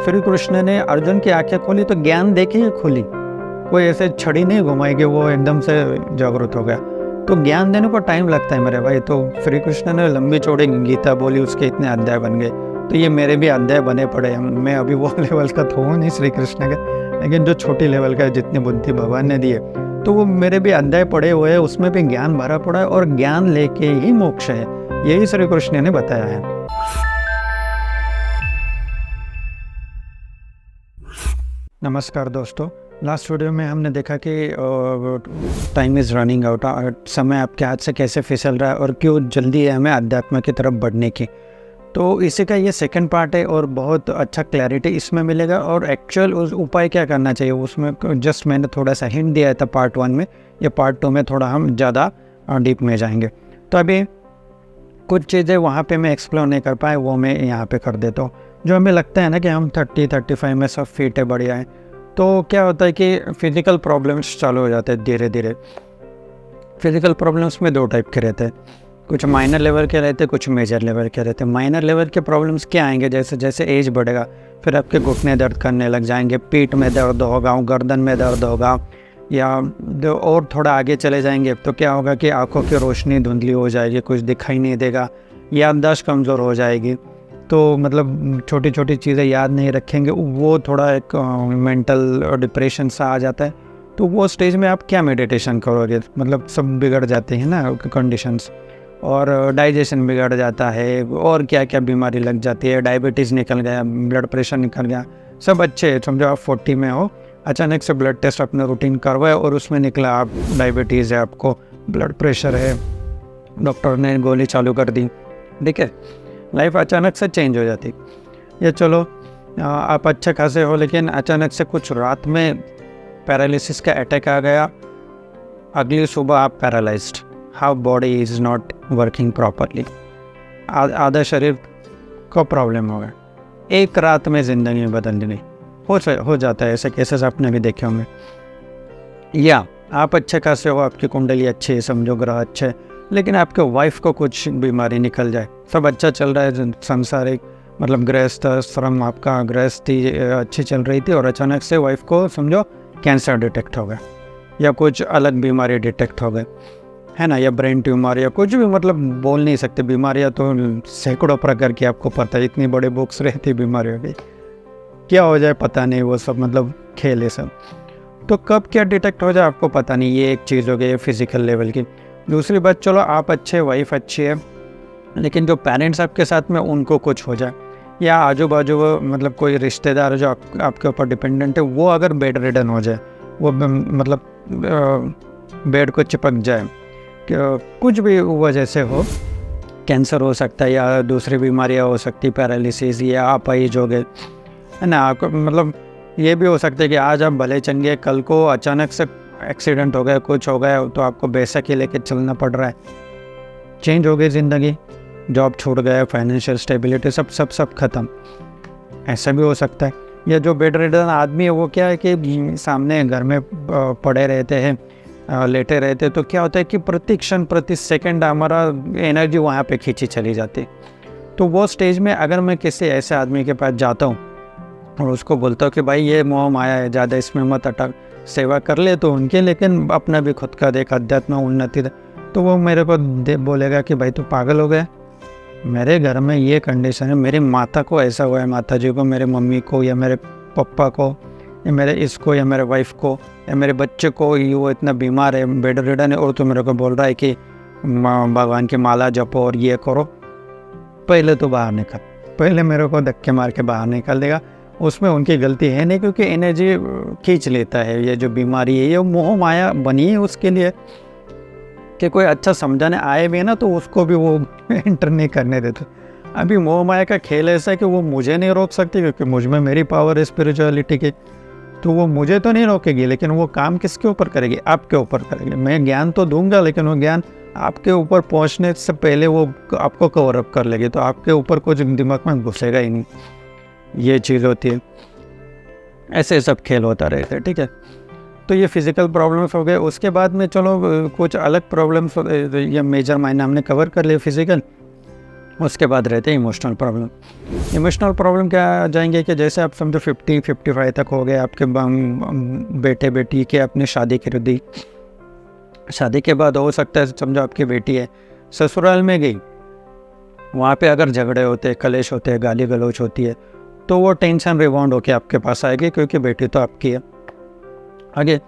श्री कृष्ण ने अर्जुन की आंखें खोली तो ज्ञान देके ही खोली, कोई ऐसे छड़ी नहीं घुमाई कि वो एकदम से जागरूक हो गया। तो ज्ञान देने को टाइम लगता है मेरे भाई। तो श्री कृष्ण ने लंबी चौड़ी गीता बोली, उसके इतने अध्याय बन गए। तो ये मेरे भी अध्याय बने पड़े हैं। मैं अभी वो लेवल का तो हूँ नहीं श्री कृष्ण का, लेकिन जो छोटी लेवल का जितनी बुद्धि भगवान ने दी है, तो वो मेरे भी अध्याय पड़े हुए हैं, उसमें भी ज्ञान भरा पड़ा है और ज्ञान लेके ही मोक्ष है, यही श्री कृष्ण ने बताया है। नमस्कार दोस्तों, लास्ट वीडियो में हमने देखा कि टाइम इज़ रनिंग आउट, समय आपके हाथ से कैसे फिसल रहा है और क्यों जल्दी है हमें अध्यात्म की तरफ बढ़ने की। तो इसी का ये सेकंड पार्ट है और बहुत अच्छा क्लैरिटी इसमें मिलेगा और एक्चुअल उस उपाय क्या करना चाहिए उसमें जस्ट मैंने थोड़ा सा हिंट दिया था पार्ट 1 में। ये पार्ट 2 में थोड़ा हम ज़्यादा डीप में जाएंगे। तो अभी कुछ चीज़ें वहाँ पे मैं एक्सप्लोर नहीं कर पाए, वो मैं यहाँ पे कर देता हूँ। जो हमें लगता है ना कि हम 30-35 में सब फिट है, बढ़िया है, तो क्या होता है कि फिज़िकल प्रॉब्लम्स चालू हो जाते हैं धीरे धीरे। फिज़िकल प्रॉब्लम्स में 2 टाइप के रहते हैं, कुछ माइनर लेवल के रहते हैं, कुछ मेजर लेवल के रहते हैं। माइनर लेवल के प्रॉब्लम्स क्या आएंगे, जैसे जैसे एज बढ़ेगा फिर आपके घुटने दर्द करने लग जाएंगे, पीठ में दर्द होगा, गर्दन में दर्द होगा, या और थोड़ा आगे चले जाएंगे तो क्या होगा कि आंखों की रोशनी धुंधली हो जाएगी, कुछ दिखाई नहीं देगा, याददाश्त कमज़ोर हो जाएगी। तो मतलब छोटी छोटी चीज़ें याद नहीं रखेंगे, वो थोड़ा एक मेंटल डिप्रेशन सा आ जाता है। तो वो स्टेज में आप क्या मेडिटेशन करोगे, मतलब सब बिगड़ जाते हैं ना कंडीशंस, और डाइजेशन बिगड़ जाता है और क्या क्या बीमारी लग जाती है, डायबिटीज़ निकल गया, ब्लड प्रेशर निकल गया, सब अच्छे। समझो आप 40 में हो, अचानक से ब्लड टेस्ट अपने रूटीन करवाए और उसमें निकला आप डायबिटीज़ है, आपको ब्लड प्रेशर है, डॉक्टर ने गोली चालू कर दी, ठीक है, लाइफ अचानक से चेंज हो जाती। या चलो आप अच्छे खासे हो, लेकिन अचानक से कुछ रात में पैरालिसिस का अटैक आ गया, अगली सुबह आप paralysed, how body is not working properly, आधा शरीर को प्रॉब्लम हो गया, एक रात में ज़िंदगी बदल दी। हो जाता है, ऐसे केसेस आपने भी देखे होंगे। या आप अच्छे खासे हो, आपकी कुंडली अच्छी है, समझो ग्रह अच्छे, लेकिन आपके वाइफ को कुछ बीमारी निकल जाए, सब अच्छा चल रहा है संसारिक, मतलब गृहस्थ श्रम आपका गृहस्थी अच्छी चल रही थी और अचानक से वाइफ को समझो कैंसर डिटेक्ट हो गया या कुछ अलग बीमारी डिटेक्ट हो गए, है ना, या ब्रेन ट्यूमर या कुछ भी, मतलब बोल नहीं सकते, बीमारियाँ तो सैकड़ों प्रकार की आपको पता है, इतनी बड़ी बुक्स रहती बीमारियों की, क्या हो जाए पता नहीं, वो सब मतलब खेल है सब। तो कब क्या डिटेक्ट हो जाए आपको पता नहीं, ये एक चीज़ हो गई फिज़िकल लेवल की। दूसरी बात, चलो आप अच्छे, वाइफ अच्छी है, लेकिन जो पेरेंट्स आपके साथ में उनको कुछ हो जाए, या आजू बाजू मतलब कोई रिश्तेदार जो आपके ऊपर डिपेंडेंट है वो अगर बेड रिडन हो जाए, वो मतलब बेड को चिपक जाए, कुछ भी वजह से हो, कैंसर हो सकता है या दूसरी बीमारियाँ हो सकती, पैरालिसिस या अपाहिज हो गए, है ना, आपको मतलब ये भी हो सकता है कि आज आप भले चंगे, कल को अचानक से एक्सीडेंट हो गया, कुछ हो गया, तो आपको बैसाखी लेके चलना पड़ रहा है, चेंज हो गई ज़िंदगी, जॉब छूट गया, फाइनेंशियल स्टेबिलिटी सब ख़त्म, ऐसा भी हो सकता है। या जो बेड रिडन आदमी है वो क्या है कि सामने घर में पड़े रहते हैं, लेटे रहते, तो क्या होता है कि प्रति क्षण प्रति सेकंड हमारा एनर्जी वहाँ पे खींची चली जाती। तो वो स्टेज में अगर मैं किसी ऐसे आदमी के पास जाता हूँ और उसको बोलता हूँ कि भाई ये मोह माया है, ज़्यादा इसमें मत अटक, सेवा कर ले तो उनके, लेकिन अपना भी खुद का देख, अध्यात्म उन्नति, तो वो मेरे को बोलेगा कि भाई तू पागल हो गया, मेरे घर में ये कंडीशन है, मेरी माता को ऐसा हुआ है, माता जी को, मेरे मम्मी को, या मेरे पापा को, या मेरे इसको, या मेरे वाइफ को, या मेरे बच्चे को, ये वो इतना बीमार है, बेड रिडन है, और तू मेरे को बोल रहा है कि भगवान की माला जपो और ये करो। पहले तो बाहर निकल, पहले मेरे को धक्के मार के बाहर निकाल देगा। उसमें उनकी गलती है नहीं, क्योंकि एनर्जी खींच लेता है, ये जो बीमारी है ये मोह माया बनी है उसके लिए कि कोई अच्छा समझाने आए भी है ना तो उसको भी वो एंटर नहीं करने देते। अभी मोह माया का खेल ऐसा है कि वो मुझे नहीं रोक सकती, क्योंकि मुझ में मेरी पावर है स्पिरिचुअलिटी की, तो वो मुझे तो नहीं रोकेगी, लेकिन वो काम किसके ऊपर करेगी, आपके ऊपर करेगी। मैं ज्ञान तो दूंगा, लेकिन वो ज्ञान आपके ऊपर पहुंचने से पहले वो आपको कवर अप कर लेगी, तो आपके ऊपर कुछ दिमाग में घुसेगा ही नहीं, ये चीज़ होती है। ऐसे सब खेल होता रहता है, ठीक है। तो ये फिज़िकल प्रॉब्लम्स हो गए। उसके बाद में चलो कुछ अलग प्रॉब्लम्स या मेजर माइनर हमने कवर कर लिए फिज़िकल। उसके बाद रहते हैं इमोशनल प्रॉब्लम। इमोशनल प्रॉब्लम क्या आ जाएंगे कि जैसे आप समझो 50-55 तक हो गए, आपके बेटे बेटी के अपनी शादी कर दी, शादी के बाद हो सकता है समझो आपकी बेटी है ससुराल में गई, वहाँ पे अगर झगड़े होते, कलेश होते, गाली गलौज होती है, तो वो टेंशन रिबाउंड होके आपके पास आएगी, क्योंकि बेटी तो आपकी है आगे,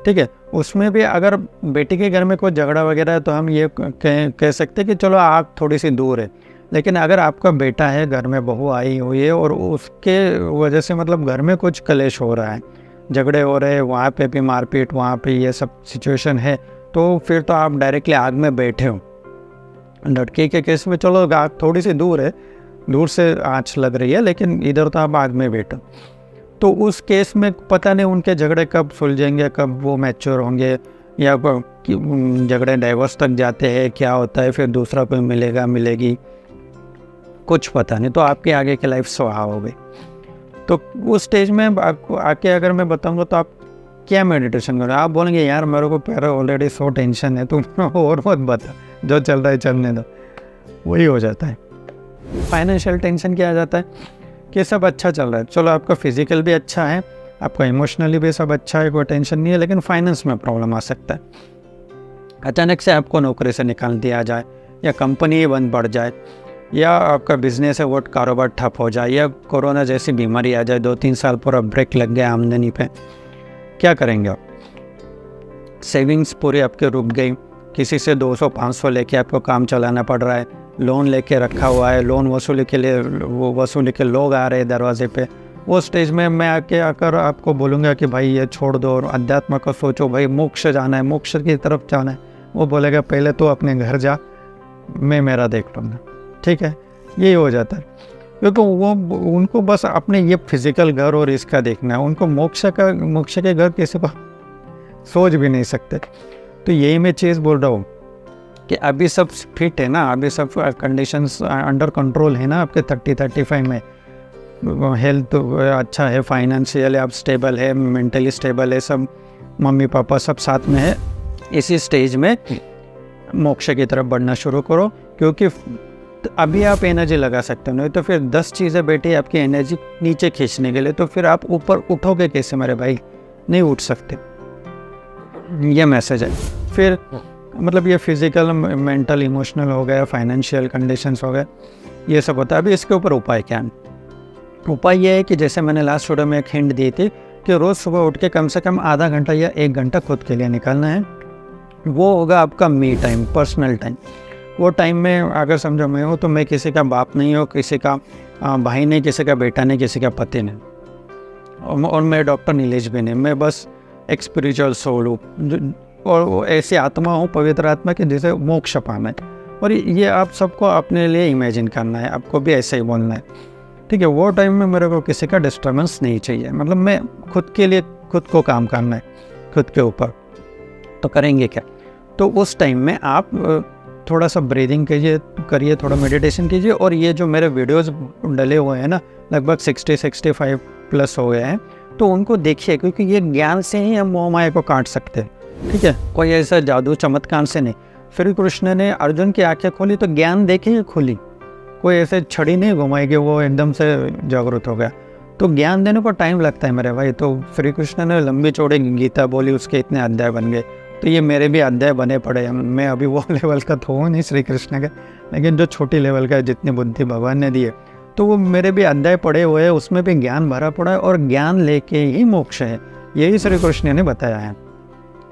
ठीक है। उसमें भी अगर बेटी के घर में कोई झगड़ा वगैरह है तो हम ये कह सकते हैं कि चलो आग थोड़ी सी दूर है। लेकिन अगर आपका बेटा है, घर में बहू आई हुई है और उसके वजह से मतलब घर में कुछ कलेश हो रहा है, झगड़े हो रहे हैं, वहाँ पे भी मारपीट, वहाँ पे ये सब सिचुएशन है, तो फिर तो आप डायरेक्टली आग में बैठे हो। लड़की के केस में चलो आग थोड़ी सी दूर है, दूर से आँच लग रही है, लेकिन इधर तो आप आग में बैठो। तो उस केस में पता नहीं उनके झगड़े कब सुलझेंगे, कब वो मैच्योर होंगे, या झगड़े डाइवोर्स तक जाते हैं, क्या होता है, फिर दूसरा कोई मिलेगा मिलेगी, कुछ पता नहीं। तो आपकी आगे की लाइफ सुहा हो गई। तो उस स्टेज में आपको आके अगर मैं बताऊंगा तो आप क्या मेडिटेशन करो? आप बोलेंगे यार मेरे को पहले ऑलरेडी सो टेंशन है, तुम और मत बता, जो चल रहा है चलने दो। वही हो जाता है। फाइनेंशियल टेंशन क्या आ जाता है कि सब अच्छा चल रहा है, चलो आपका फिजिकल भी अच्छा है, आपका इमोशनली भी सब अच्छा है, कोई टेंशन नहीं है, लेकिन फाइनेंस में प्रॉब्लम आ सकता है। अचानक से आपको नौकरी से निकाल दिया जाए, या कंपनी ही बंद पड़ जाए, या आपका बिजनेस है वो कारोबार ठप हो जाए, या कोरोना जैसी बीमारी आ जाए, 2-3 साल पूरा ब्रेक लग गया आमदनी पे, क्या करेंगे आप? सेविंग्स पूरी आपके रुक गई, किसी से 200-500 लेके आपको काम चलाना पड़ रहा है, लोन लेके रखा हुआ है, लोन वसूली के लिए वसूली के लोग आ रहे हैं दरवाजे पे। वो स्टेज में मैं आकर आपको बोलूँगा कि भाई ये छोड़ दो और अध्यात्म को सोचो, भाई मोक्ष जाना है, मोक्ष की तरफ जाना है। वो बोलेगा पहले तो अपने घर जा, मैं मेरा देख लूँगा, ठीक है। यही हो जाता है, क्योंकि वो उनको बस अपने ये फिजिकल घर और इसका देखना है, उनको मोक्ष के घर किसी को सोच भी नहीं सकते। तो यही मैं चीज़ बोल रहा हूँ कि अभी सब फिट है ना, अभी सब कंडीशंस अंडर कंट्रोल है ना, आपके 30-35 में हेल्थ अच्छा है, फाइनेंशियल आप स्टेबल है, मेंटली स्टेबल है, सब मम्मी पापा सब साथ में है। इसी स्टेज में मोक्ष की तरफ बढ़ना शुरू करो, क्योंकि अभी आप एनर्जी लगा सकते हो, नहीं तो फिर 10 चीज़ें बैठी आपकी एनर्जी नीचे खींचने के लिए, तो फिर आप ऊपर उठोगे कैसे मेरे भाई? नहीं उठ सकते। ये मैसेज है। फिर मतलब ये फिजिकल, मेंटल, इमोशनल हो गया, फाइनेंशियल कंडीशंस हो गए, ये सब होता है। अभी इसके ऊपर उपाय क्या है? उपाय ये है कि जैसे मैंने लास्ट वीडियो में एक हिंट दी थी कि रोज़ सुबह उठ के कम से कम आधा घंटा या 1 घंटा खुद के लिए निकालना है। वो होगा आपका मी टाइम, पर्सनल टाइम। वो टाइम में अगर समझो मैं हूँ तो मैं किसी का बाप नहीं हूँ, किसी का भाई नहीं, किसी का बेटा नहीं, किसी का पति नहीं, और मैं डॉक्टर नीलेश भी नहीं, मैं बस एक स्पिरिचुअल सोल हूँ, और वो ऐसी आत्मा हूँ, पवित्र आत्मा की जिसे मोक्ष पाना है। और ये आप सबको अपने लिए इमेजिन करना है, आपको भी ऐसे ही बोलना है, ठीक है। वो टाइम में मेरे को किसी का डिस्टर्बेंस नहीं चाहिए, मतलब मैं खुद के लिए खुद को काम करना है, खुद के ऊपर। तो करेंगे क्या? तो उस टाइम में आप थोड़ा सा ब्रीदिंग करिए, थोड़ा मेडिटेशन कीजिए। और ये जो मेरे वीडियोस डले हुए हैं ना, लगभग 60-65 प्लस हो गए हैं, तो उनको देखिए, क्योंकि ये ज्ञान से ही हम मोह माया को काट सकते हैं, ठीक है। कोई ऐसा जादू चमत्कार से नहीं। श्री कृष्ण ने अर्जुन की आंखें खोली तो ज्ञान देखे खोली, कोई ऐसे छड़ी नहीं घुमाई कि वो एकदम से जागरूक हो गया। तो ज्ञान देने को टाइम लगता है मेरे भाई। तो श्री कृष्ण ने लंबी चौड़ी गीता बोली, उसके इतने अध्याय बन गए, तो ये मेरे भी अध्याय बने पड़े हैं। मैं अभी वो लेवल का तो हूँ नहीं श्री कृष्ण का, लेकिन जो छोटी लेवल का जितनी बुद्धि भगवान ने दी है, तो वो मेरे भी अध्याय पड़े हुए हैं, उसमें भी ज्ञान भरा पड़ा है, और ज्ञान लेके ही मोक्ष है, यही श्री कृष्ण ने बताया है,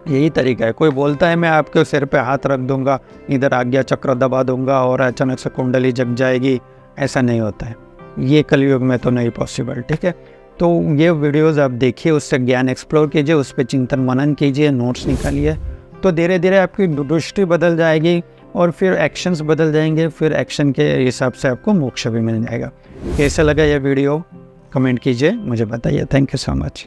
यही तरीका है। कोई बोलता है मैं आपके सिर पे हाथ रख दूंगा, इधर आज्ञा चक्र दबा दूंगा और अचानक से कुंडली जग जाएगी, ऐसा नहीं होता है, ये कलयुग में तो नहीं पॉसिबल, ठीक है। तो ये वीडियोस आप देखिए, उससे ज्ञान एक्सप्लोर कीजिए, उस पर चिंतन मनन कीजिए, नोट्स निकालिए, तो धीरे धीरे आपकी दृष्टि बदल जाएगी, और फिर एक्शंस बदल जाएंगे, फिर एक्शन के हिसाब से आपको मोक्ष भी मिल जाएगा। कैसा लगा ये वीडियो? कमेंट कीजिए, मुझे बताइए। Thank you so much.